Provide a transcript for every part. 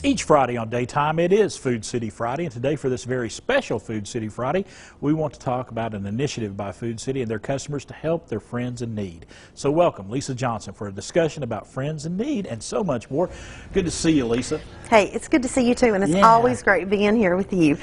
Each Friday on Daytime, it is Food City Friday, and today for this very special Food City Friday, we want to talk about an initiative by Food City and their customers to help their friends in need. So welcome Lisa Johnson for a discussion about friends in need and so much more. Good to see you, Lisa. Hey, it's good to see you too, and it's always great being here with you.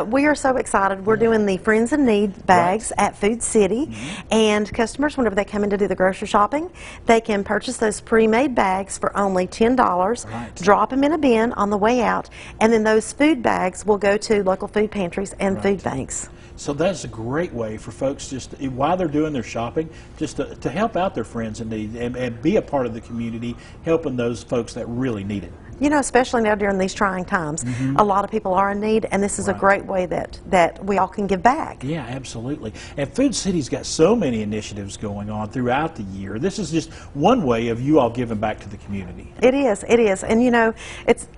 We are so excited. We're doing the Friends in Need bags at Food City, and customers, whenever they come in to do the grocery shopping, they can purchase those pre-made bags for only $10, drop them in a bin on the way out, and then those food bags will go to local food pantries and food banks. So that's a great way for folks just while they're doing their shopping, just to help out their friends in need and be a part of the community, helping those folks that really need it. You know, especially now during these trying times, a lot of people are in need, and this is a great way that we all can give back. Yeah, absolutely. And Food City's got so many initiatives going on throughout the year. This is just one way of you all giving back to the community. It is, and you know,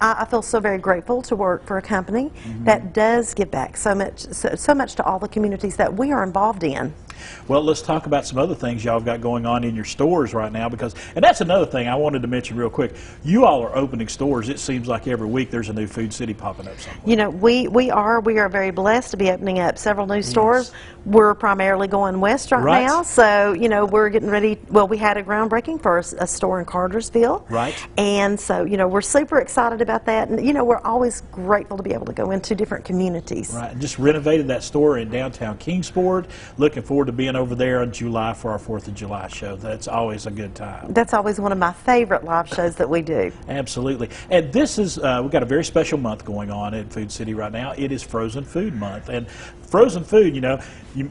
I feel so very grateful to work for a company that does give back so much to all the communities that we are involved in. Well, let's talk about some other things y'all have got going on in your stores right now, and that's another thing I wanted to mention real quick. You all are opening stores. It seems like every week there's a new Food City popping up somewhere. You know, we are very blessed to be opening up several new stores. We're primarily going west right now, so you know, we're getting ready. Well, we had a groundbreaking for a store in Cartersville, and so you know, we're super excited about that, and you know, we're always grateful to be able to go into different communities. Right, and just renovated that store in downtown Kingsport. Looking forward to being over there in July for our 4th of July show. That's always a good time. That's always one of my favorite live shows that we do. Absolutely. And this is, we've got a very special month going on at Food City right now. It is Frozen Food Month. And frozen food, you know,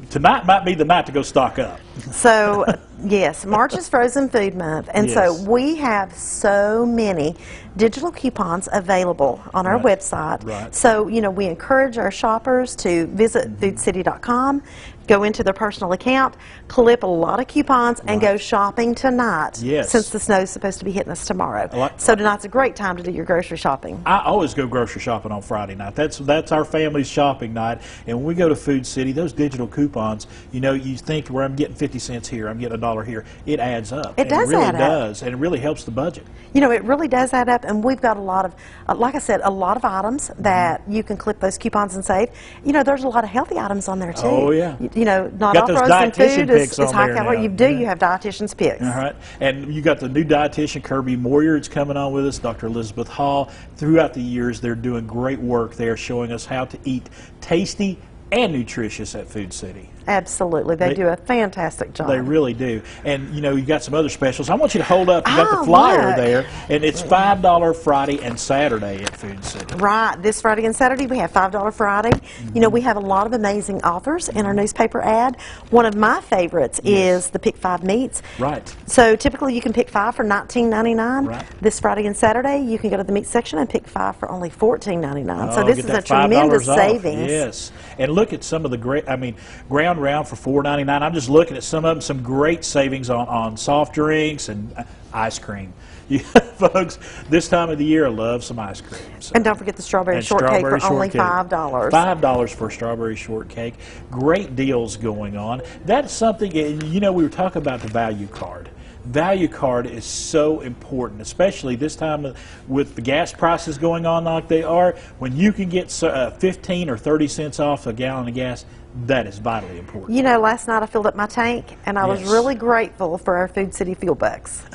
tonight might be the night to go stock up. So, yes, March is Frozen Food Month. And so we have so many digital coupons available on our website. So, you know, we encourage our shoppers to visit foodcity.com, go into their personal account, clip a lot of coupons, and go shopping tonight, since the snow is supposed to be hitting us tomorrow. So tonight's a great time to do your grocery shopping. I always go grocery shopping on Friday night. That's our family's shopping night. And when we go to Food City, those digital coupons, you know, you think where I'm getting 50 cents here, I'm getting $1 here. It adds up. It does add up. And it really helps the budget. You know, it really does add up, and we've got a lot of, like I said, a lot of items that you can clip those coupons and save. You know, there's a lot of healthy items on there too. Oh yeah. You know, not all frozen food is high calorie. You have dietitian's picks. All right, and you got the new dietitian Kirby Moyer. It's coming on with us, Dr. Elizabeth Hall. Throughout the years, they're doing great work there, showing us how to eat tasty and nutritious at Food City. Absolutely. They do a fantastic job. They really do. And, you know, you got some other specials. I want you to hold up. You got the flyer there, and it's $5 Friday and Saturday at Food City. Right. This Friday and Saturday, we have $5 Friday. You know, we have a lot of amazing offers in our newspaper ad. One of my favorites is the Pick 5 meats. So typically you can pick 5 for $19.99. This Friday and Saturday, you can go to the meat section and pick 5 for only $14.99. So this is a tremendous savings. Yes. And look at some of the great, ground round for $4.99. I'm just looking at some of them, some great savings on soft drinks and ice cream. Folks, this time of the year, I love some ice cream. So. And don't forget the strawberry shortcake for only $5. $5 for a strawberry shortcake. Great deals going on. That's something, you know, we were talking about the value card. Value card is so important, especially this time with the gas prices going on like they are. When you can get 15 or 30 cents off a gallon of gas, that is vitally important. You know, last night I filled up my tank, and I was really grateful for our Food City fuel bucks.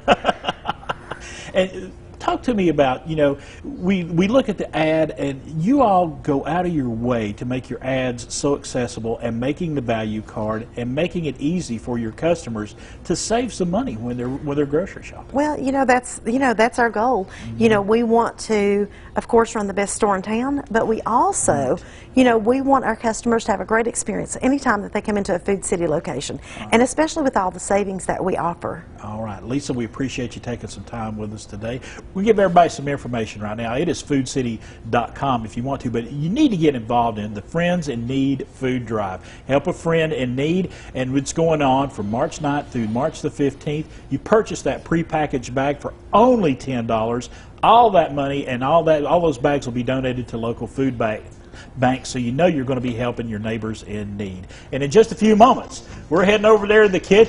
And talk to me about, you know, we look at the ad, and you all go out of your way to make your ads so accessible, and making the value card and making it easy for your customers to save some money when they're grocery shopping. Well, you know, that's our goal. You know, we want to, of course, run the best store in town, but we also, you know, we want our customers to have a great experience anytime that they come into a Food City location, and especially with all the savings that we offer. All right, Lisa, we appreciate you taking some time with us today. We give everybody some information right now. It is foodcity.com if you want to, but you need to get involved in the Friends in Need Food Drive. Help a friend in need, and it's going on from March 9th through March the 15th. You purchase that prepackaged bag for only $10. All that money and all those bags will be donated to local food banks, so you know you're going to be helping your neighbors in need. And in just a few moments, we're heading over there to the kitchen.